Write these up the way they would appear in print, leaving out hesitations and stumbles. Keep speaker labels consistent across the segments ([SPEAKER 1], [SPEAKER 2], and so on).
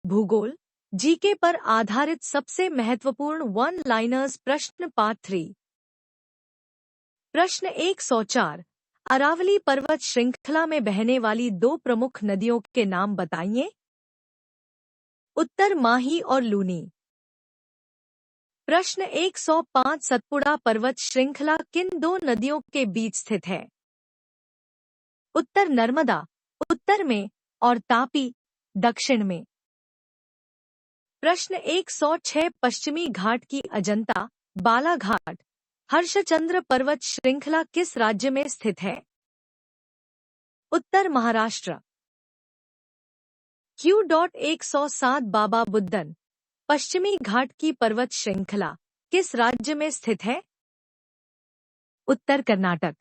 [SPEAKER 1] भूगोल जीके पर आधारित सबसे महत्वपूर्ण वन लाइनर्स प्रश्न पार्ट 3। प्रश्न 104। अरावली पर्वत श्रृंखला में बहने वाली दो प्रमुख नदियों के नाम बताइए। उत्तर माही और लूनी। प्रश्न 105। सतपुड़ा पर्वत श्रृंखला किन दो नदियों के बीच स्थित है? उत्तर नर्मदा उत्तर में और तापी दक्षिण में। प्रश्न 106। पश्चिमी घाट की अजंता बालाघाट हर्षचंद्र पर्वत श्रृंखला किस राज्य में स्थित है? उत्तर महाराष्ट्र। Q.107 बाबा बुदन पश्चिमी घाट की पर्वत श्रृंखला किस राज्य में स्थित है? उत्तर कर्नाटक।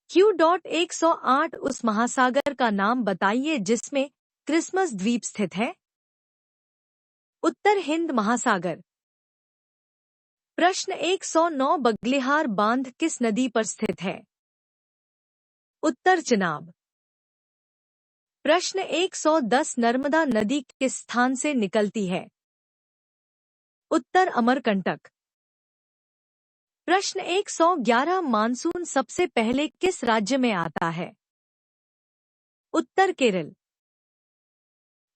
[SPEAKER 1] Q.108 उस महासागर का नाम बताइए जिसमें क्रिसमस द्वीप स्थित है? उत्तर हिंद महासागर। प्रश्न 109। बगलिहार बांध किस नदी पर स्थित है? उत्तर चिनाब। प्रश्न 110। नर्मदा नदी किस स्थान से निकलती है? उत्तर अमरकंटक। प्रश्न 111। मानसून सबसे पहले किस राज्य में आता है? उत्तर केरल।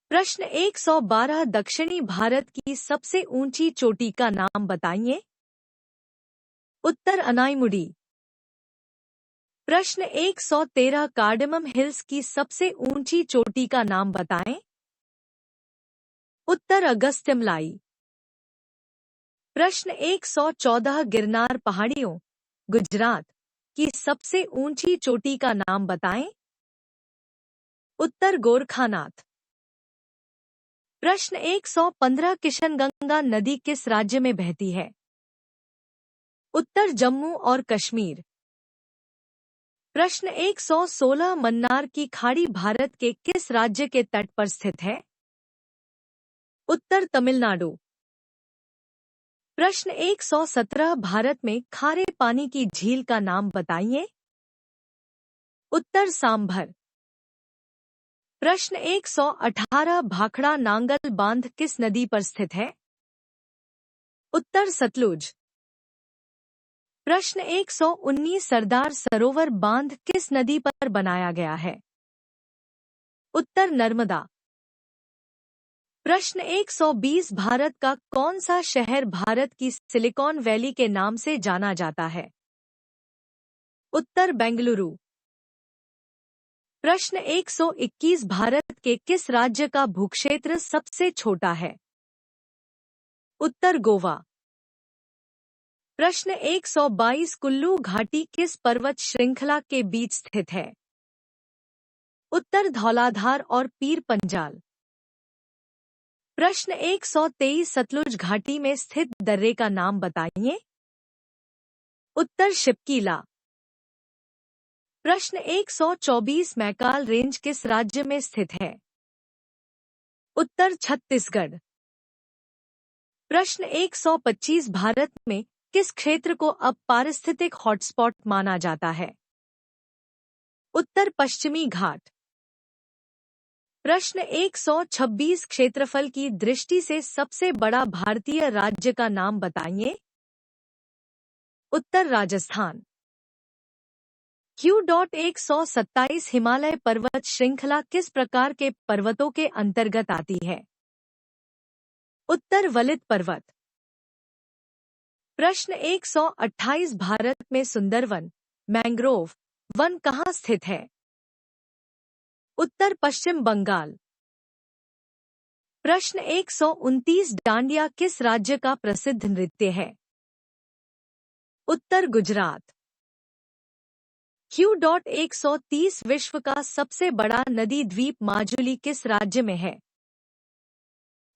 [SPEAKER 1] प्रश्न 112। दक्षिणी भारत की सबसे ऊंची चोटी का नाम बताइए। उत्तर अनाईमुडी। प्रश्न 113। कार्डेमम हिल्स की सबसे ऊंची चोटी का नाम बताएं। उत्तर अगस्त्यमलाई। प्रश्न 114। गिरनार पहाड़ियों गुजरात की सबसे ऊंची चोटी का नाम बताएं। उत्तर गोरखानाथ। प्रश्न 115। किशनगंगा नदी किस राज्य में बहती है? उत्तर जम्मू और कश्मीर। प्रश्न 116। मन्नार की खाड़ी भारत के किस राज्य के तट पर स्थित है? उत्तर तमिलनाडु। प्रश्न 117। भारत में खारे पानी की झील का नाम बताइए। उत्तर सांभर। प्रश्न 118। भाखड़ा नांगल बांध किस नदी पर स्थित है? उत्तर सतलुज। प्रश्न 119। सरदार सरोवर बांध किस नदी पर बनाया गया है? उत्तर नर्मदा। प्रश्न 120। भारत का कौन सा शहर भारत की सिलिकॉन वैली के नाम से जाना जाता है? उत्तर बेंगलुरु। प्रश्न 121। भारत के किस राज्य का भूक्षेत्र सबसे छोटा है? उत्तर गोवा। प्रश्न 122। कुल्लू घाटी किस पर्वत श्रृंखला के बीच स्थित है? उत्तर धौलाधार और पीर पंजाल। प्रश्न 123। सतलुज घाटी में स्थित दर्रे का नाम बताइए। उत्तर शिपकीला। प्रश्न 124। मैकाल रेंज किस राज्य में स्थित है? उत्तर छत्तीसगढ़। प्रश्न 125। भारत में किस क्षेत्र को अब पारिस्थितिक हॉटस्पॉट माना जाता है? उत्तर पश्चिमी घाट। प्रश्न 126। क्षेत्रफल की दृष्टि से सबसे बड़ा भारतीय राज्य का नाम बताइए। उत्तर राजस्थान। Q.127। हिमालय पर्वत श्रृंखला किस प्रकार के पर्वतों के अंतर्गत आती है? उत्तर वलित पर्वत। प्रश्न 128। भारत में सुंदरवन मैंग्रोव वन कहाँ स्थित है? उत्तर पश्चिम बंगाल। प्रश्न 129। डांडिया किस राज्य का प्रसिद्ध नृत्य है? उत्तर गुजरात। Q.130। विश्व का सबसे बड़ा नदी द्वीप माजुली किस राज्य में है?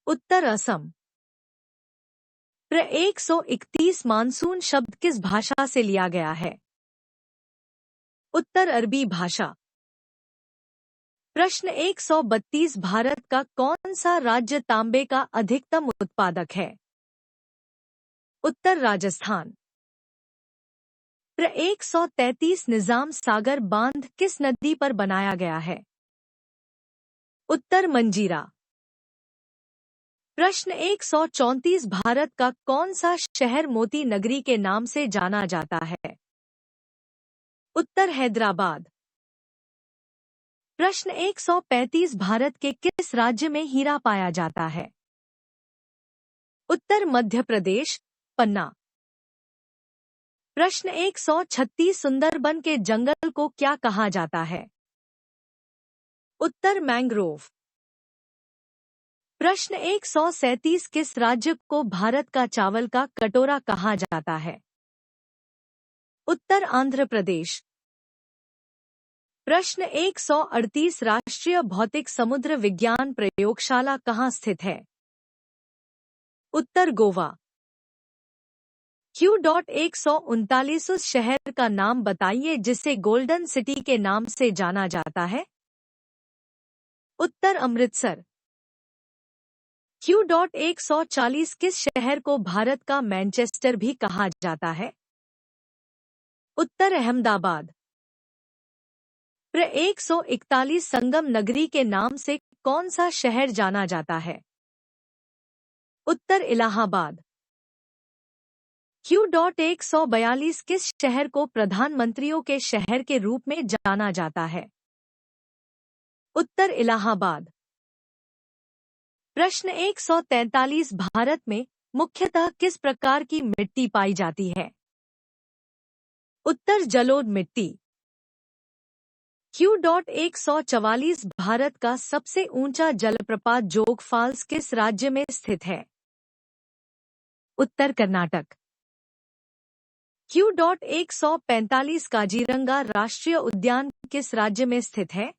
[SPEAKER 1] उत्तर असम। प्र 131। मानसून शब्द किस भाषा से लिया गया है? उत्तर अरबी भाषा। प्रश्न 132। भारत का कौन सा राज्य तांबे का अधिकतम उत्पादक है? उत्तर राजस्थान। प्र 133। निजाम सागर बांध किस नदी पर बनाया गया है? उत्तर मंजीरा। प्रश्न 134 भारत का कौन सा शहर मोती नगरी के नाम से जाना जाता है? उत्तर हैदराबाद। प्रश्न 135 भारत के किस राज्य में हीरा पाया जाता है? उत्तर मध्य प्रदेश, पन्ना। प्रश्न 136 सुंदरबन के जंगल को क्या कहा जाता है? उत्तर मैंग्रोव। प्रश्न 137 किस राज्य को भारत का चावल का कटोरा कहा जाता है? उत्तर आंध्र प्रदेश। प्रश्न 138 राष्ट्रीय भौतिक समुद्र विज्ञान प्रयोगशाला कहाँ स्थित है? उत्तर गोवा। Q.139 उस शहर का नाम बताइए जिसे गोल्डन सिटी के नाम से जाना जाता है? उत्तर अमृतसर। Q.140 किस शहर को भारत का मैनचेस्टर भी कहा जाता है? उत्तर अहमदाबाद। प्र 141 संगम नगरी के नाम से कौन सा शहर जाना जाता है? उत्तर इलाहाबाद। Q.142 किस शहर को प्रधानमंत्रियों के शहर के रूप में जाना जाता है? उत्तर इलाहाबाद। प्रश्न 143 भारत में मुख्यतः किस प्रकार की मिट्टी पाई जाती है? उत्तर जलोढ़ मिट्टी। Q.144 भारत का सबसे ऊंचा जलप्रपात जोग फॉल्स किस राज्य में स्थित है? उत्तर कर्नाटक। Q.145 काजीरंगा राष्ट्रीय उद्यान किस राज्य में स्थित है?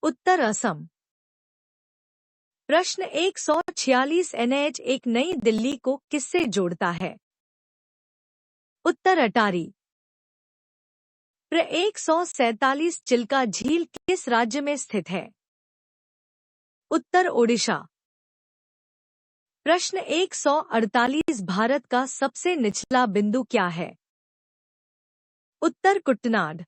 [SPEAKER 1] उत्तर असम। प्रश्न 146 NH1 नई दिल्ली को किससे जोड़ता है? उत्तर अटारी। प्र 147 चिल्का झील किस राज्य में स्थित है? उत्तर ओडिशा। प्रश्न 148 भारत का सबसे निचला बिंदु क्या है? उत्तर कुट्टनाड।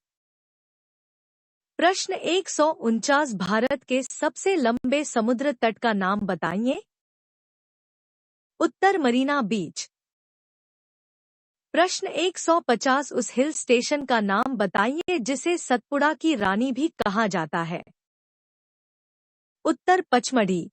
[SPEAKER 1] प्रश्न 149 भारत के सबसे लंबे समुद्र तट का नाम बताइए? उत्तर मरीना बीच। प्रश्न 150 उस हिल स्टेशन का नाम बताइए जिसे सतपुड़ा की रानी भी कहा जाता है? उत्तर पचमढ़ी।